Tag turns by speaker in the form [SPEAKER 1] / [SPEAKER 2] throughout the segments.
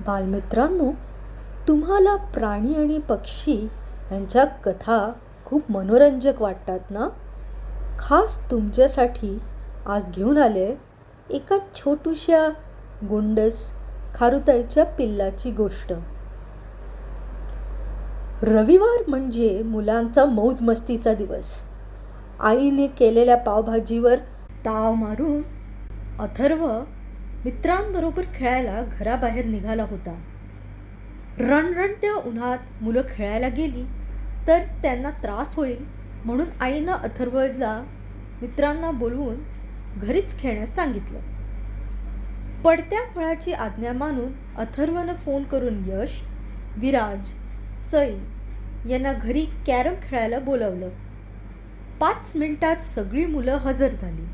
[SPEAKER 1] बालमित्रांनो, तुम्हाला प्राणी आणि पक्षी यांच्या कथा खूप मनोरंजक वाटतात ना? खास तुमच्यासाठी आज घेऊन आले एका छोट्याशा गोंडस खारुताईच्या पिल्लाची गोष्ट. रविवार म्हणजे मुलांचा मौज मस्तीचा दिवस. आईने केलेल्या पावभाजीवर ताव मारून अथर्व मित्रांबरोबर खेळायला घराबाहेर निघाला होता. रणरणत्या उन्हात मुलं खेळायला गेली तर त्यांना त्रास होईल म्हणून आईनं अथर्वला मित्रांना बोलवून घरीच खेळण्यास सांगितलं. पडत्या फळाची आज्ञा मानून अथर्वनं फोन करून यश, विराज, सई यांना घरी कॅरम खेळायला बोलावलं. 5 मिनिटात सगळी मुलं हजर झाली.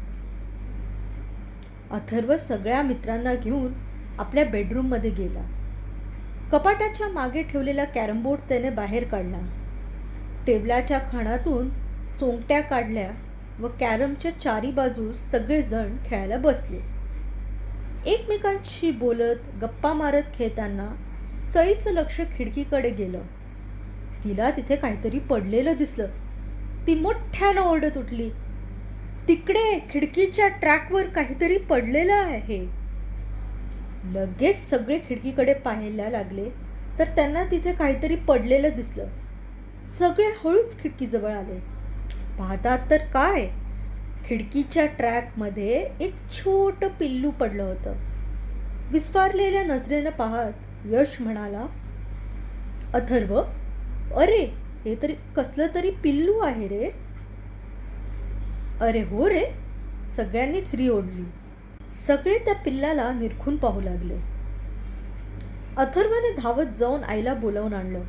[SPEAKER 1] अथर्व सगळ्या मित्रांना घेऊन आपल्या बेडरूममध्ये गेला. कपाटाच्या मागे ठेवलेला कॅरम बोर्ड त्याने बाहेर काढला. टेबलाच्या खाणातून सोंगट्या काढल्या व कॅरमच्या चारी बाजूस सगळेजण खेळायला बसले. एकमेकांशी बोलत गप्पा मारत खेळताना सईचं लक्ष खिडकीकडे गेलं. तिला तिथे काहीतरी पडलेलं दिसलं. ती मोठ्यानं ओरडत उठली, "तिकडे खिडकीच्या ट्रॅकवर काहीतरी पडलेलं आहे." लगेच सगळे खिडकीकडे पाहायला लागले तर त्यांना तिथे काहीतरी पडलेलं दिसलं. सगळे हळूच खिडकीजवळ आले. पाहतात तर काय, खिडकीच्या ट्रॅकमध्ये एक छोटं पिल्लू पडलं होतं. विस्फारलेल्या नजरेनं पाहत यश म्हणाला, "अथर्व, अरे हे तरी कसलं तरी पिल्लू आहे रे." "अरे हो रे," सगळ्यांनीच री ओढली. सगळे त्या पिल्लाला निरखून पाहू लागले. अथर्वने धावत जाऊन आईला बोलावून आणलं.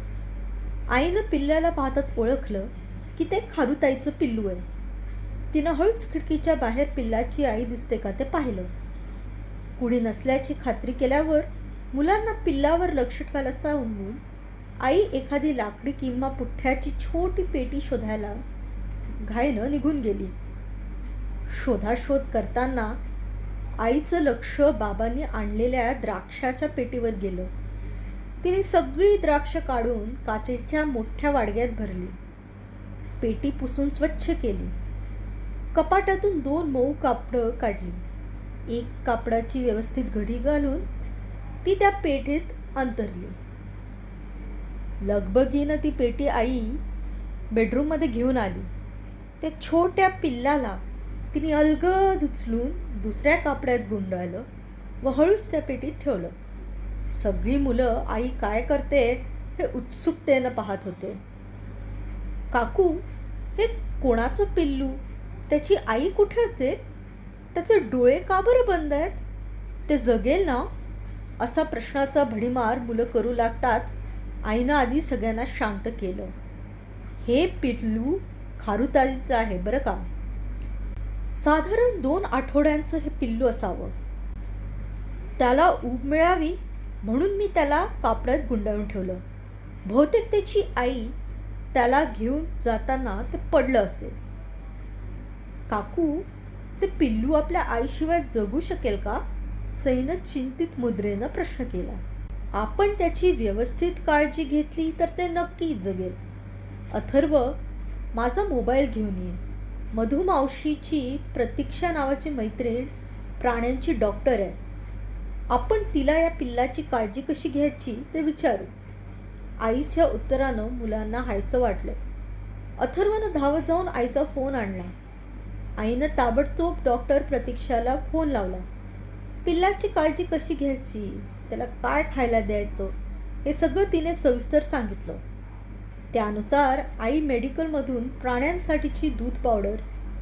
[SPEAKER 1] आईनं पिल्लाला पाहताच ओळखलं की ते खारुताईचं पिल्लू आहे. तिनं हळूच खिडकीच्या बाहेर पिल्लाची आई दिसते का ते पाहिलं. कुणी नसल्याची खात्री केल्यावर मुलांना पिल्लावर लक्ष ठेवायला सांगून आई एखादी लाकडी किंवा पुठ्ठ्याची छोटी पेटी शोधायला घाईनं निघून गेली. शोधाशोध करताना आईचं लक्ष बाबांनी आणलेल्या द्राक्षाच्या पेटीवर गेलं. तिने सगळी द्राक्ष काढून काचेच्या मोठ्या वाडग्यात भरली. पेटी पुसून स्वच्छ केली. कपाटातून 2 मऊ कापडं काढली. एक कापडाची व्यवस्थित घडी घालून ती त्या पेटीत अंतरली. लगबगीनं ती पेटी आई बेडरूममध्ये घेऊन आली. त्या छोट्या पिल्लाला तिने अलगद उचलून दुसऱ्या कापड्यात गुंडाळलं व हळूच त्या पेटीत ठेवलं. सगळी मुलं आई काय करते हे उत्सुकतेनं पाहत होते. "काकू, हे कोणाचं पिल्लू? त्याची आई कुठे असेल? त्याचे डोळे का बरं बंद आहेत? ते जगेल ना?" असा प्रश्नाचा भडीमार मुलं करू लागताच आईनं आधी सगळ्यांना शांत केलं. "हे पिल्लू खारुताईचं आहे बरं का. साधारण 2 आठवड्यांचं हे पिल्लू असावं. त्याला ऊब मिळावी म्हणून मी त्याला कापडात गुंडाळून ठेवलं. बहुतेक त्याची आई त्याला घेऊन जाताना ते पडलं असेल." "काकू, ते पिल्लू आपल्या आईशिवाय जगू शकेल का?" सईनं चिंतित मुद्रेनं प्रश्न केला. "आपण त्याची व्यवस्थित काळजी घेतली तर ते नक्कीच जगेल. अथर्व, माझा मोबाईल घेऊन ये. मधुमावशीची प्रतीक्षा नावाची मैत्रीण प्राण्यांची डॉक्टर आहे. आपण तिला या पिल्लाची काळजी कशी घ्यायची ते विचारू." आईच्या उत्तरानं मुलांना हायसं वाटलं. अथर्वनं धावत जाऊन आईचा फोन आणला. आईनं ताबडतोब डॉक्टर प्रतीक्षाला फोन लावला. पिल्लाची काळजी कशी घ्यायची, त्याला काय खायला द्यायचं हे सगळं तिने सविस्तर सांगितलं. त्यानुसार आई मेडिकलमधून प्राण्यांसाठीची दूध पावडर,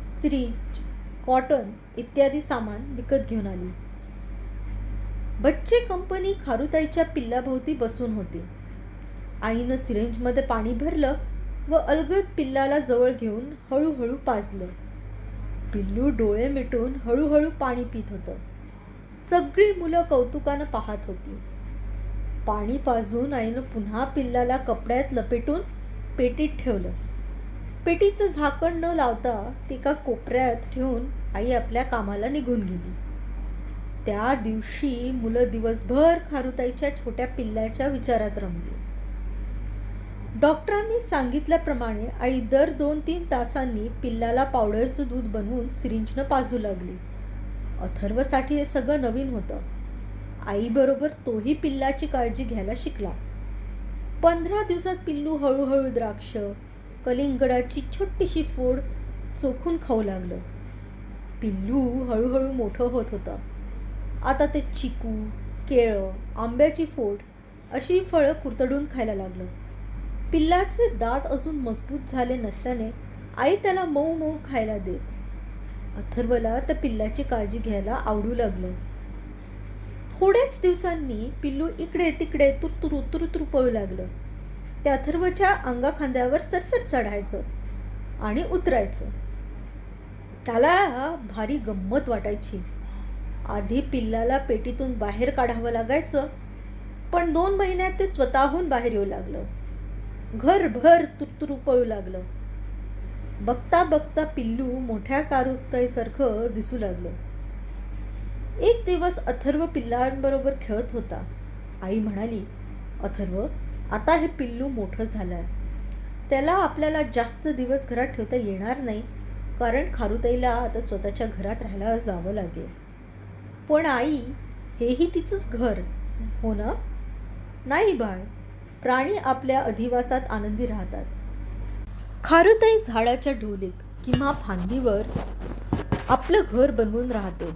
[SPEAKER 1] सिरिंज, कॉटन इत्यादी सामान विकत घेऊन आली. बच्चे कंपनी खारुताईच्या पिल्लाभोवती बसून होती. आईनं सिरिंजमध्ये पाणी भरलं व अलगद पिल्लाला जवळ घेऊन हळूहळू पाजलं. पिल्लू डोळे मिटून हळूहळू पाणी पित होतं. सगळी मुलं कौतुकानं पाहत होती. पाणी पाजून आईनं पुन्हा पिल्लाला कपड्यात लपेटून पेटीत ठेवलं. पेटीचं झाकण न लावता ती एका कोपऱ्यात ठेवून आई आपल्या कामाला निघून गेली. त्या दिवशी मुलं दिवसभर खारुताईच्या छोट्या पिल्ल्याच्या विचारात रमली. डॉक्टरांनी सांगितल्याप्रमाणे आई दर 2-3 तासांनी पिल्लाला पावडरचं दूध बनवून सिरिंजनं पाजू लागली. अथर्वसाठी हे सगळं नवीन होतं. आईबरोबर तोही पिल्लाची काळजी घ्यायला शिकला. 15 दिवसात पिल्लू हळूहळू द्राक्ष, कलिंगडाची छोटीशी फोड चोखून खाऊ लागलं. पिल्लू हळूहळू मोठं होत होतं. आता ते चिकू, केळं, आंब्याची फोड अशी फळं कुरतडून खायला लागलं. पिल्लाचे दात अजून मजबूत झाले नसल्याने आई त्याला मऊ मऊ खायला देत. अथर्वला त्या पिल्लाची काळजी घ्यायला आवडू लागलं. थोड्याच दिवसांनी पिल्लू इकडे तिकडे तुरतुरू तुरुतुरू पळू लागलं. ते अथर्वच्या अंगाखांद्यावर सरसर चढायचं आणि उतरायचं. त्याला भारी गंमत वाटायची. आधी पिल्लाला पेटीतून बाहेर काढावं लागायचं, पण 2 महिन्यात ते स्वतःहून बाहेर येऊ लागलं. घरभर तुरतुरू पळू लागलं. बघता बघता पिल्लू मोठ्या खारुताईसारखं दिसू लागलं. एक दिवस अथर्व पिल्लांबरोबर खेळत होता. आई म्हणाली, अथर्व, आता हे पिल्लू मोठं झालं आहे. त्याला आपल्याला जास्त दिवस घरात ठेवता येणार नाही, कारण खारुताईला आता स्वतःच्या घरात राहायला जावं लागेल. पण आई, हेही तिचंच घर हो ना? नाही बाळ, प्राणी आपल्या अधिवासात आनंदी राहतात. खारुताई झाडाच्या ढोलीत किंवा फांदीवर आपलं घर बनवून राहते.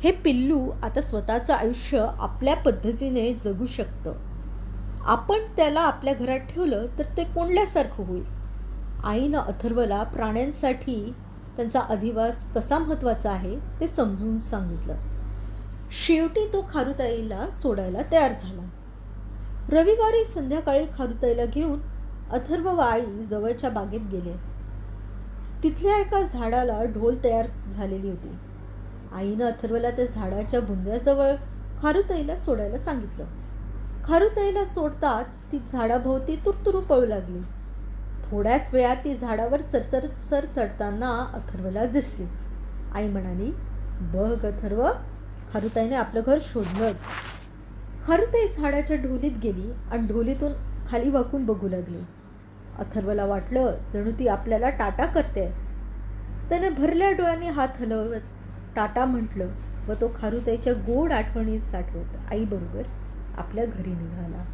[SPEAKER 1] हे पिल्लू आता स्वतःचं आयुष्य आपल्या पद्धतीने जगू शकतं. आपण त्याला आपल्या घरात ठेवलं तर ते कोंडल्यासारखं होईल. आईनं अथर्वला प्राण्यांसाठी त्यांचा अधिवास कसा महत्त्वाचा आहे ते समजून सांगितलं. शेवटी तो खारुताईला सोडायला तयार झाला. रविवारी संध्याकाळी खारुताईला घेऊन अथर्व व आई जवळच्या बागेत गेले. तिथल्या एका झाडाला ढोल तयार झालेली होती. आईनं अथर्वला त्या झाडाच्या बुंध्याजवळ खारुताईला सोडायला सांगितलं. खारुताईला सोडताच ती झाडाभोवती तुरतुरू पळू लागली. थोड्याच वेळात ती झाडावर सरसर चढताना अथर्वला दिसली. आई म्हणाली, बघ अथर्व, खारुताईने आपलं घर शोधलं. खारुताई झाडाच्या ढोलीत गेली आणि ढोलीतून खाली वाकून बघू लागली. अथर्वला वाटलं जणू ती आपल्याला टाटा करते. त्याने भरल्या डोळ्यांनी हात हलवत टाटा म्हटलं व तो खारुताईच्या गोड आठवणी साठवत आईबरोबर आपल्या घरी निघाला.